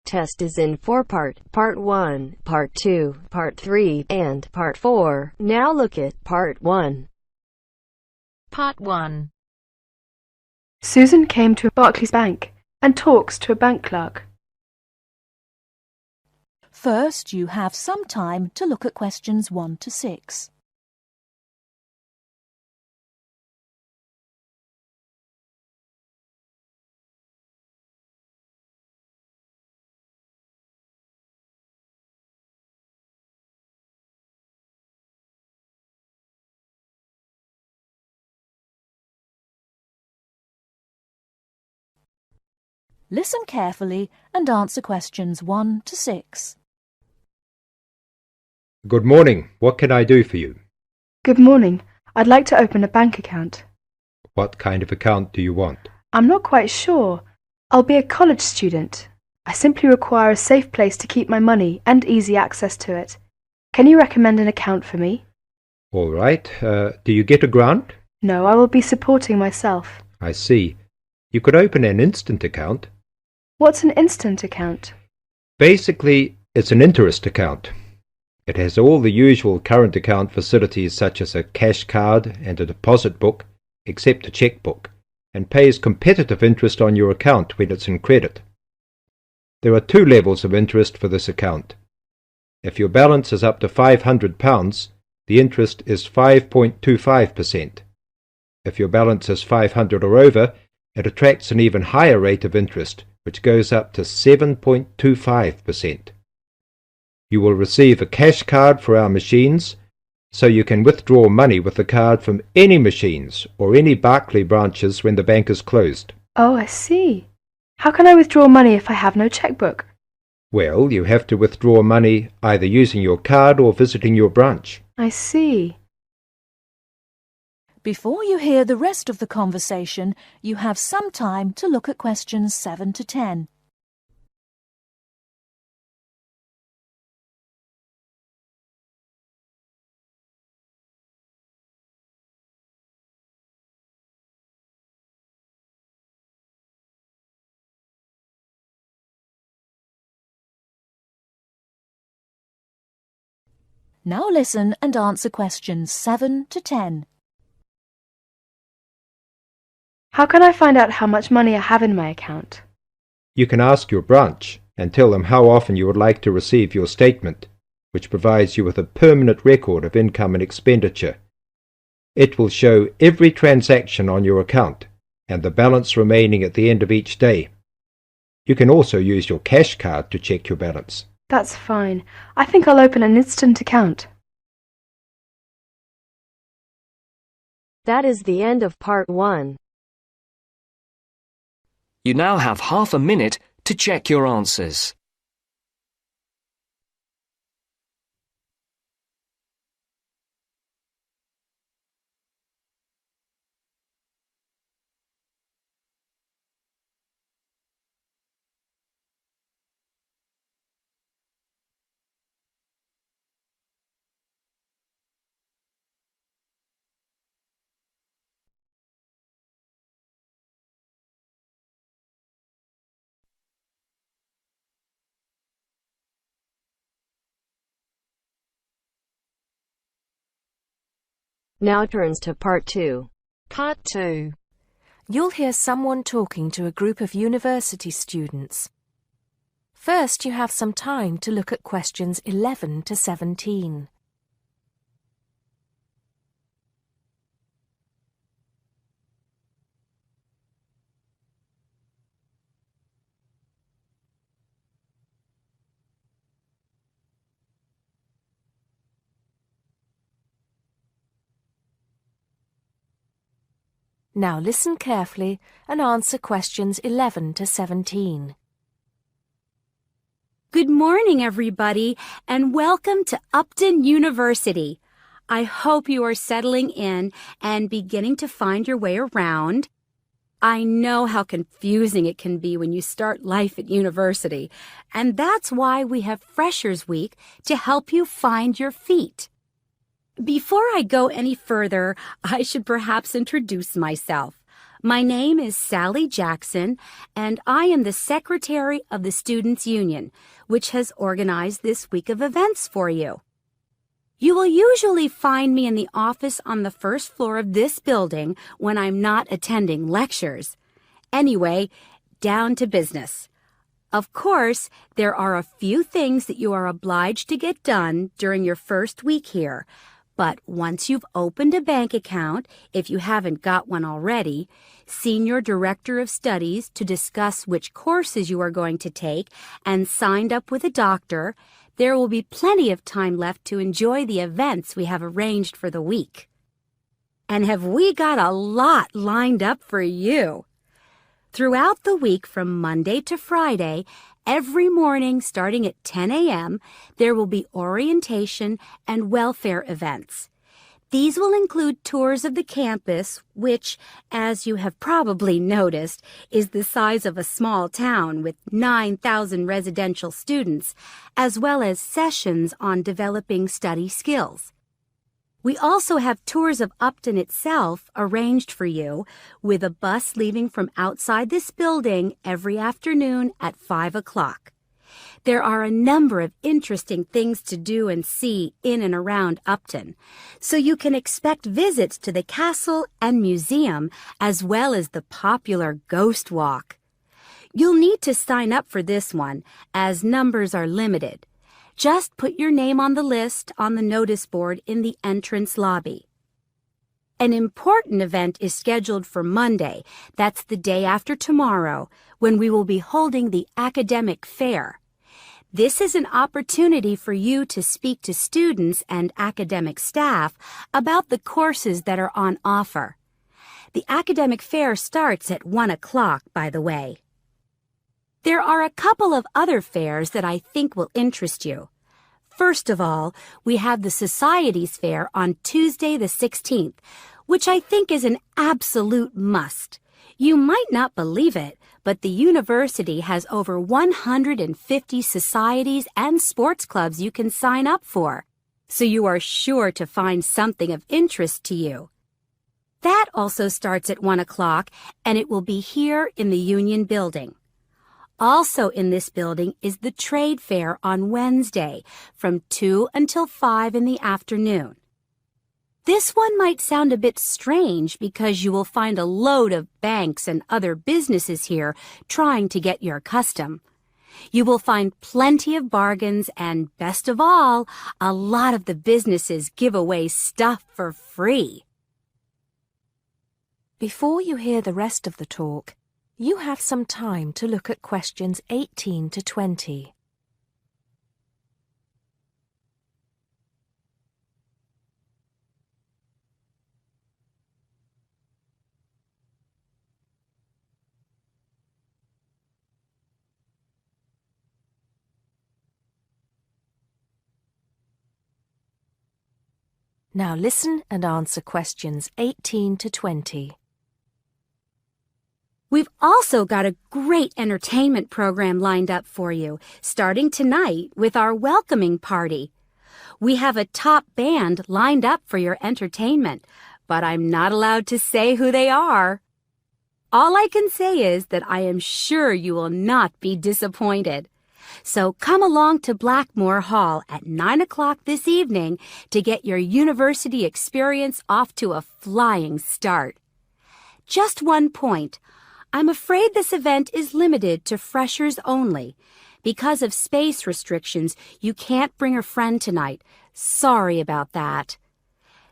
Test is in 4-part, Part 1, Part 2, Part 3, and Part 4. Now look at Part 1. Part 1. Susan came to Barclays Bank and talks to a bank clerk. First, you have some time to look at questions 1 to 6. Listen carefully and answer questions 1 to 6. Good morning. What can I do for you? Good morning. I'd like to open a bank account. What kind of account do you want? I'm not quite sure. I'll be a college student. I simply require a safe place to keep my money and easy access to it. Can you recommend an account for me? All right. Do you get a grant? No, I will be supporting myself. I see. You could open an instant account. What's an instant account? Basically, it's an interest account. It has all the usual current account facilities such as a cash card and a deposit book, except a checkbook, and pays competitive interest on your account when it's in credit. There are 2 levels of interest for this account. If your balance is up to £500, the interest is 5.25%. If your balance is 500 or over, it attracts an even higher rate of interest, which goes up to 7.25%. You will receive a cash card for our machines, so you can withdraw money with the card from any machines or any Barclays branches when the bank is closed. Oh, I see. How can I withdraw money if I have no checkbook? Well, you have to withdraw money either using your card or visiting your branch. I see. Before you hear the rest of the conversation, you have some time to look at questions 7 to 10. Now listen and answer questions 7 to 10. How can I find out how much money I have in my account? You can ask your branch and tell them how often you would like to receive your statement, which provides you with a permanent record of income and expenditure. It will show every transaction on your account and the balance remaining at the end of each day. You can also use your cash card to check your balance. That's fine. I think I'll open an instant account. That is the end of Part 1. You now have half a minute to check your answers. Now turns to Part 2. Part 2. You'll hear someone talking to a group of university students. First, you have some time to look at questions 11 to 17. Now listen carefully and answer questions 11 to 17. Good morning, everybody, and welcome to Upton University. I hope you are settling in and beginning to find your way around. I know how confusing it can be when you start life at university, and that's why we have Freshers Week to help you find your feet. Before I go any further, I should perhaps introduce myself. My name is Sally Jackson, and I am the Secretary of the Students' Union, which has organized this week of events for you. You will usually find me in the office on the first floor of this building when I'm not attending lectures. Anyway, down to business. Of course, there are a few things that you are obliged to get done during your first week here. But once you've opened a bank account, if you haven't got one already, seen your director of studies to discuss which courses you are going to take, and signed up with a doctor, there will be plenty of time left to enjoy the events we have arranged for the week. And have we got a lot lined up for you? Throughout the week from Monday to Friday, every morning starting at 10 a.m., there will be orientation and welfare events. These will include tours of the campus, which, as you have probably noticed, is the size of a small town with 9,000 residential students, as well as sessions on developing study skills. We also have tours of Upton itself arranged for you, with a bus leaving from outside this building every afternoon at 5 o'clock. There are a number of interesting things to do and see in and around Upton, so you can expect visits to the castle and museum as well as the popular Ghost Walk. You'll need to sign up for this one, as numbers are limited. Just put your name on the list on the notice board in the entrance lobby. An important event is scheduled for Monday, that's the day after tomorrow, when we will be holding the academic fair. This is an opportunity for you to speak to students and academic staff about the courses that are on offer. The academic fair starts at 1 o'clock, by the way. There are a couple of other fairs that I think will interest you. First of all, we have the Societies Fair on Tuesday the 16th, which I think is an absolute must. You might not believe it, but the university has over 150 societies and sports clubs you can sign up for, so you are sure to find something of interest to you. That also starts at 1 o'clock, and it will be here in the Union Building. Also in this building is the Trade Fair on Wednesday from 2 until 5 in the afternoon. This one might sound a bit strange because you will find a load of banks and other businesses here trying to get your custom. You will find plenty of bargains and, best of all, a lot of the businesses give away stuff for free. Before you hear the rest of the talk, you have some time to look at questions 18 to 20. Now listen and answer questions 18 to 20. We've also got a great entertainment program lined up for you, starting tonight with our welcoming party. We have a top band lined up for your entertainment, but I'm not allowed to say who they are. All I can say is that I am sure you will not be disappointed. So come along to Blackmore Hall at 9 o'clock this evening to get your university experience off to a flying start. Just one point. I'm afraid this event is limited to freshers only. Because of space restrictions, you can't bring a friend tonight. Sorry about that.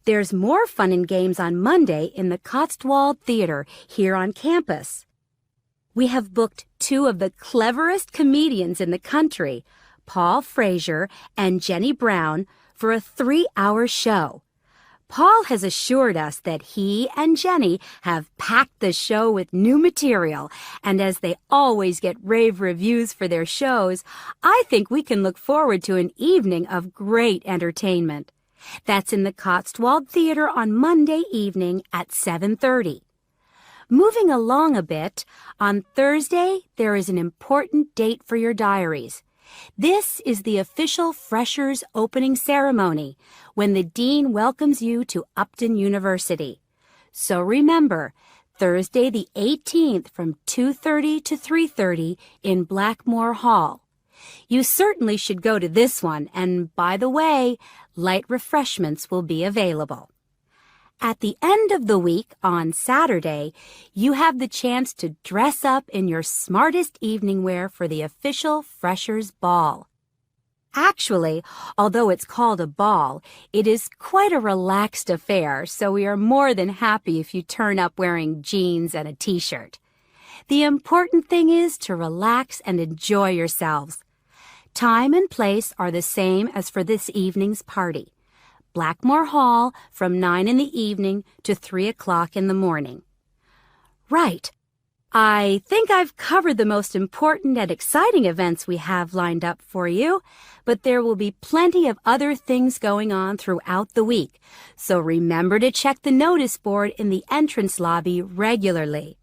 There's more fun and games on Monday in the Cotswold Theater here on campus. We have booked two of the cleverest comedians in the country, Paul Frazier and Jenny Brown, for a 3-hour show. Paul has assured us that he and Jenny have packed the show with new material, and as they always get rave reviews for their shows, I think we can look forward to an evening of great entertainment. That's in the Cotswold Theater on Monday evening at 7:30. Moving along a bit, on Thursday there is an important date for your diaries. This is the official Freshers opening ceremony, when the Dean welcomes you to Upton University. So remember, Thursday the 18th from 2:30 to 3:30 in Blackmore Hall. You certainly should go to this one, and by the way, light refreshments will be available. At the end of the week, on Saturday, you have the chance to dress up in your smartest evening wear for the official Freshers' Ball. Actually, although it's called a ball, it is quite a relaxed affair, so we are more than happy if you turn up wearing jeans and a t-shirt. The important thing is to relax and enjoy yourselves. Time and place are the same as for this evening's party. Blackmore Hall from 9 in the evening to 3 o'clock in the morning. Right. I think I've covered the most important and exciting events we have lined up for you, but there will be plenty of other things going on throughout the week, so remember to check the notice board in the entrance lobby regularly.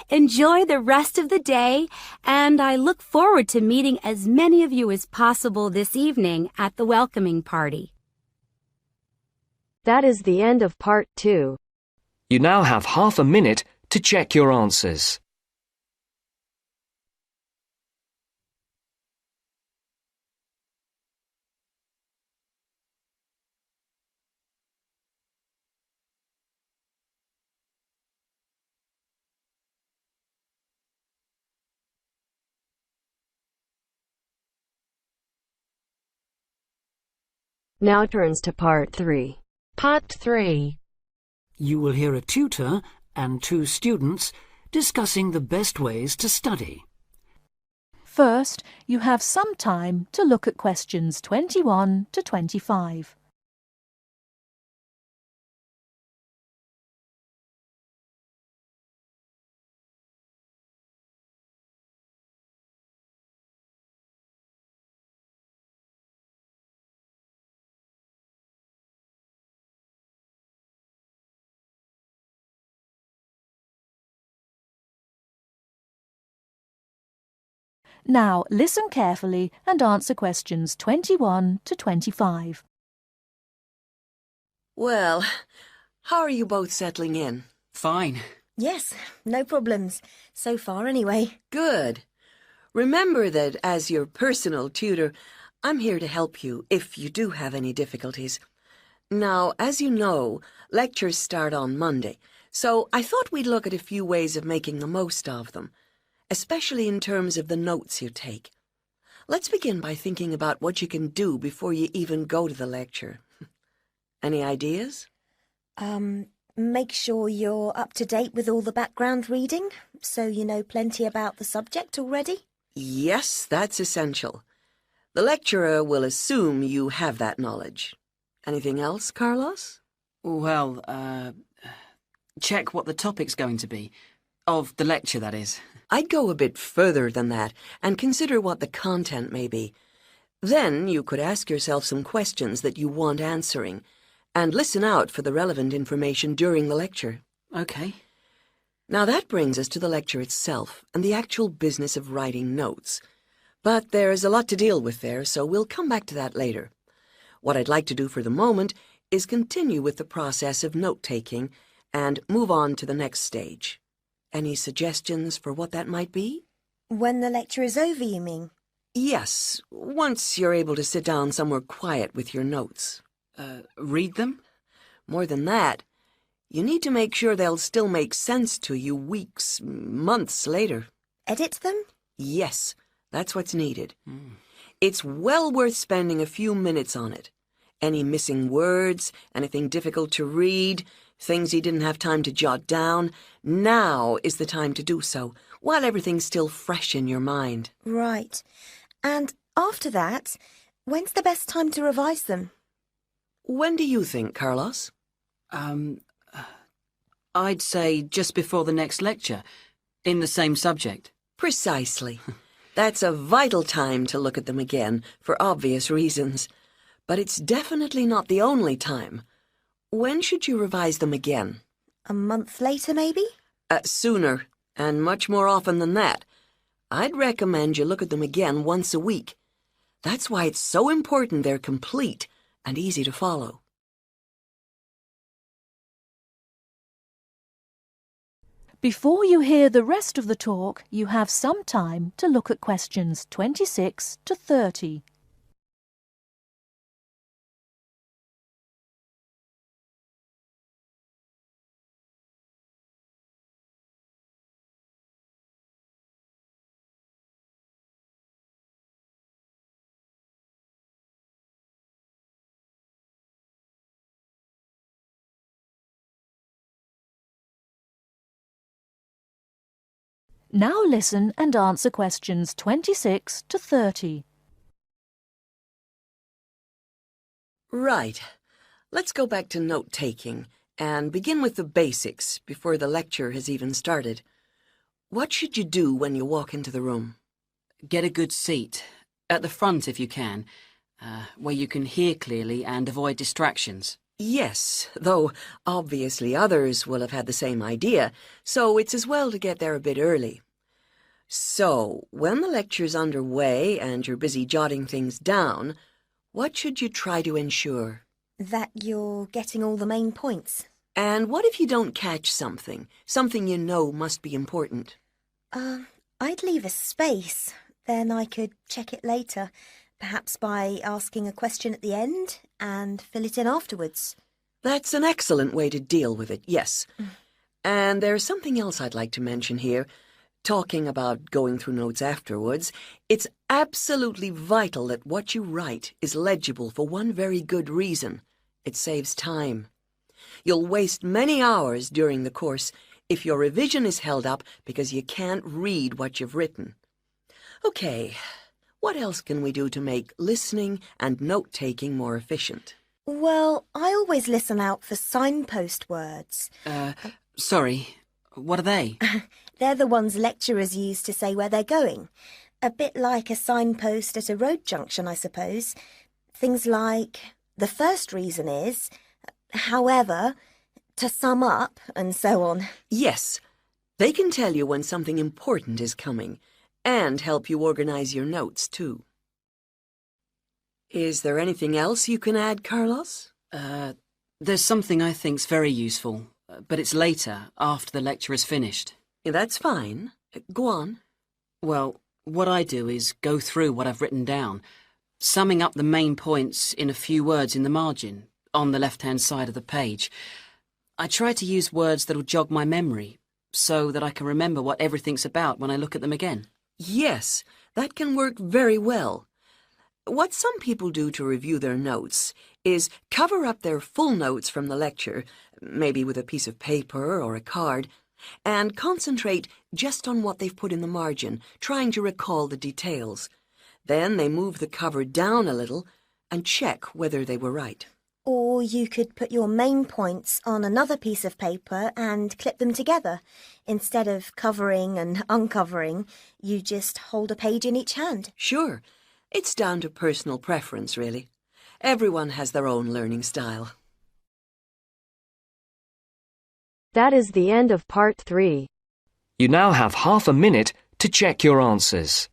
Enjoy the rest of the day, and I look forward to meeting as many of you as possible this evening at the welcoming party. That is the end of Part 2. You now have half a minute to check your answers. Now turns to Part 3. Part 3. You will hear a tutor and 2 students discussing the best ways to study. First, you have some time to look at questions 21 to 25. Now listen carefully and answer questions 21 to 25. Well, how are you both settling in? Fine. Yes, no problems. So far, anyway. Good. Remember that as your personal tutor, I'm here to help you if you do have any difficulties. Now, as you know, lectures start on Monday, so I thought we'd look at a few ways of making the most of them, especially in terms of the notes you take. Let's begin by thinking about what you can do before you even go to the lecture. Any ideas? Make sure you're up to date with all the background reading, so you know plenty about the subject already. Yes, that's essential. The lecturer will assume you have that knowledge. Anything else, Carlos? Well, check what the topic's going to be. Of the lecture, that is. I'd go a bit further than that and consider what the content may be. Then you could ask yourself some questions that you want answering and listen out for the relevant information during the lecture. Okay. Now that brings us to the lecture itself and the actual business of writing notes. But there's a lot to deal with there, so we'll come back to that later. What I'd like to do for the moment is continue with the process of note-taking and move on to the next stage. Any suggestions for what that might be? When the lecture is over, you mean? Yes, once you're able to sit down somewhere quiet with your notes. Read them? More than that, you need to make sure they'll still make sense to you weeks, months later. Edit them? Yes, that's what's needed. It's well worth spending a few minutes on it. Any missing words, anything difficult to read, things you didn't have time to jot down, now is the time to do so, while everything's still fresh in your mind. Right. And after that, when's the best time to revise them? When do you think, Carlos? I'd say just before the next lecture, in the same subject. Precisely. That's a vital time to look at them again, for obvious reasons. But it's definitely not the only time. When should you revise them again? A month later, maybe? Sooner, and much more often than that. I'd recommend you look at them again once a week. That's why it's so important they're complete and easy to follow. Before you hear the rest of the talk, you have some time to look at questions 26 to 30. Now listen and answer questions 26 to 30. Right. Let's go back to note-taking and begin with the basics before the lecture has even started. What should you do when you walk into the room? Get a good seat, at the front if you can, where you can hear clearly and avoid distractions. Yes, though obviously others will have had the same idea, so it's as well to get there a bit early. So, when the lecture's underway and you're busy jotting things down, what should you try to ensure? That you're getting all the main points. And what if you don't catch something you know must be important? I'd leave a space. Then I could check it later, perhaps by asking a question at the end and fill it in afterwards. That's an excellent way to deal with it, yes. And there's something else I'd like to mention here. Talking about going through notes afterwards, it's absolutely vital that what you write is legible for one very good reason. It saves time. You'll waste many hours during the course if your revision is held up because you can't read what you've written. Okay, what else can we do to make listening and note-taking more efficient? Well, I always listen out for signpost words. Sorry, what are they? They're the ones lecturers use to say where they're going. A bit like a signpost at a road junction, I suppose. Things like, the first reason is, however, to sum up, and so on. Yes, they can tell you when something important is coming, and help you organize your notes, too. Is there anything else you can add, Carlos? There's something I think's very useful, but it's later, after the lecture is finished. Yeah, that's fine. Go on. Well, what I do is go through what I've written down, summing up the main points in a few words in the margin, on the left-hand side of the page. I try to use words that'll jog my memory, so that I can remember what everything's about when I look at them again. Yes, that can work very well. What some people do to review their notes is cover up their full notes from the lecture, maybe with a piece of paper or a card, and concentrate just on what they've put in the margin, trying to recall the details. Then they move the cover down a little and check whether they were right. Or you could put your main points on another piece of paper and clip them together. Instead of covering and uncovering, you just hold a page in each hand. Sure. It's down to personal preference, really. Everyone has their own learning style. That is the end of part 3. You now have half a minute to check your answers.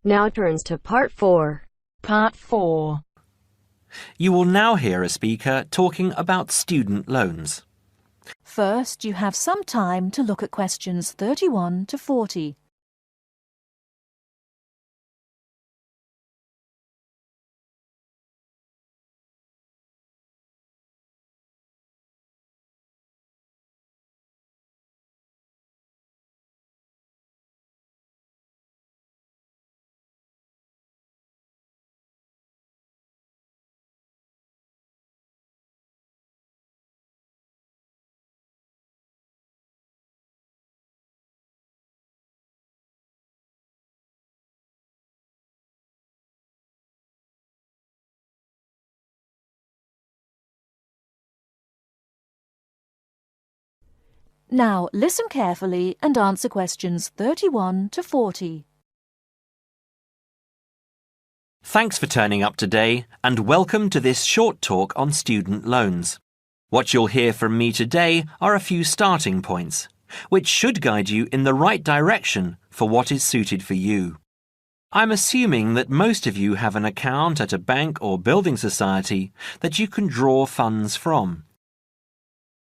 Now turns to part 4. Part 4. You will now hear a speaker talking about student loans. First, you have some time to look at questions 31 to 40. Now listen carefully and answer questions 31 to 40. Thanks for turning up today and welcome to this short talk on student loans. What you'll hear from me today are a few starting points, which should guide you in the right direction for what is suited for you. I'm assuming that most of you have an account at a bank or building society that you can draw funds from.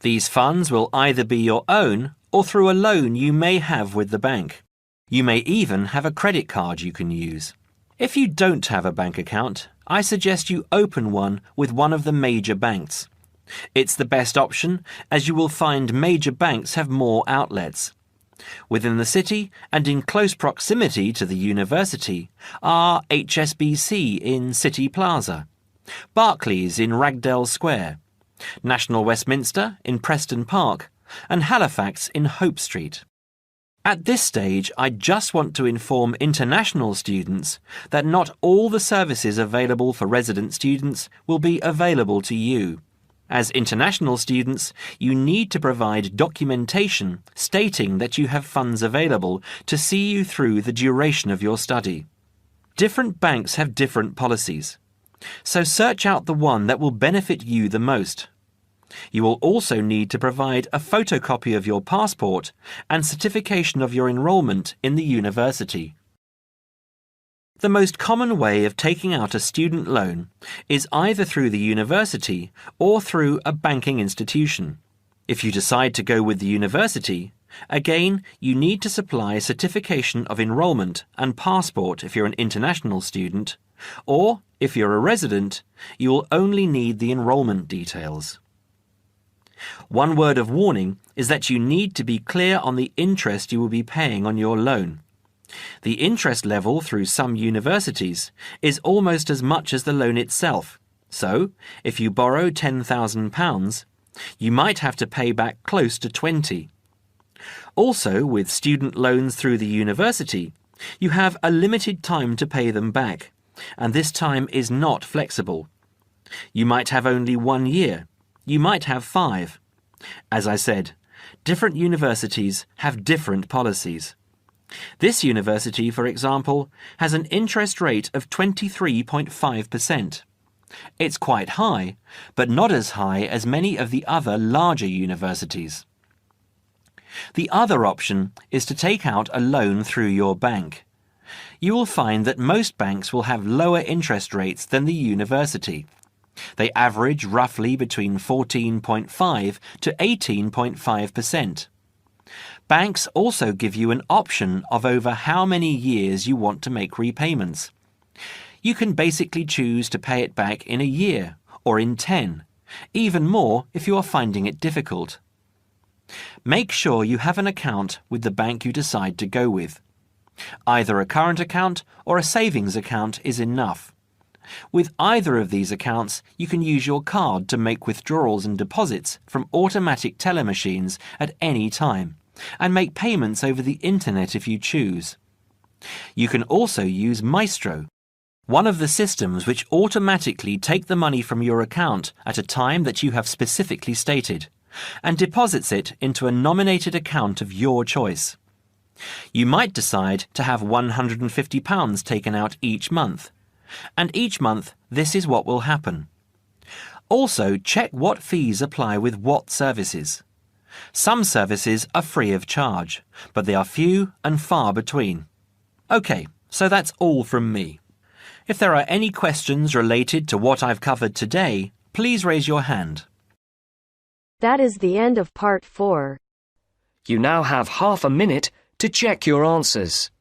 These funds will either be your own or through a loan you may have with the bank. You may even have a credit card you can use. If you don't have a bank account, I suggest you open one with one of the major banks. It's the best option as you will find major banks have more outlets. Within the city and in close proximity to the university are HSBC in City Plaza, Barclays in Ragdale Square, National Westminster in Preston Park, and Halifax in Hope Street. At this stage, I just want to inform international students that not all the services available for resident students will be available to you. As international students, you need to provide documentation stating that you have funds available to see you through the duration of your study. Different banks have different policies, so search out the one that will benefit you the most. You will also need to provide a photocopy of your passport and certification of your enrolment in the university. The most common way of taking out a student loan is either through the university or through a banking institution. If you decide to go with the university, again, you need to supply certification of enrolment and passport if you're an international student, or if you're a resident, you will only need the enrolment details. One word of warning is that you need to be clear on the interest you will be paying on your loan. The interest level through some universities is almost as much as the loan itself, so if you borrow £10,000, you might have to pay back close to 20. Also, with student loans through the university, you have a limited time to pay them back, and this time is not flexible. You might have only 1 year, you might have 5. As I said, different universities have different policies. This university, for example, has an interest rate of 23.5%. It's quite high, but not as high as many of the other larger universities. The other option is to take out a loan through your bank. You will find that most banks will have lower interest rates than the university. They average roughly between 14.5 to 18.5%. Banks also give you an option of over how many years you want to make repayments. You can basically choose to pay it back in a year or in 10, even more if you are finding it difficult. Make sure you have an account with the bank you decide to go with. Either a current account or a savings account is enough. With either of these accounts, you can use your card to make withdrawals and deposits from automatic teller machines at any time, and make payments over the internet if you choose. You can also use Maestro, one of the systems which automatically take the money from your account at a time that you have specifically stated, and deposits it into a nominated account of your choice. You might decide to have £150 taken out each month, and each month this is what will happen. Also, check what fees apply with what services. Some services are free of charge, but they are few and far between. OK, so that's all from me. If there are any questions related to what I've covered today, please raise your hand. That is the end of part 4. You now have half a minute to check your answers.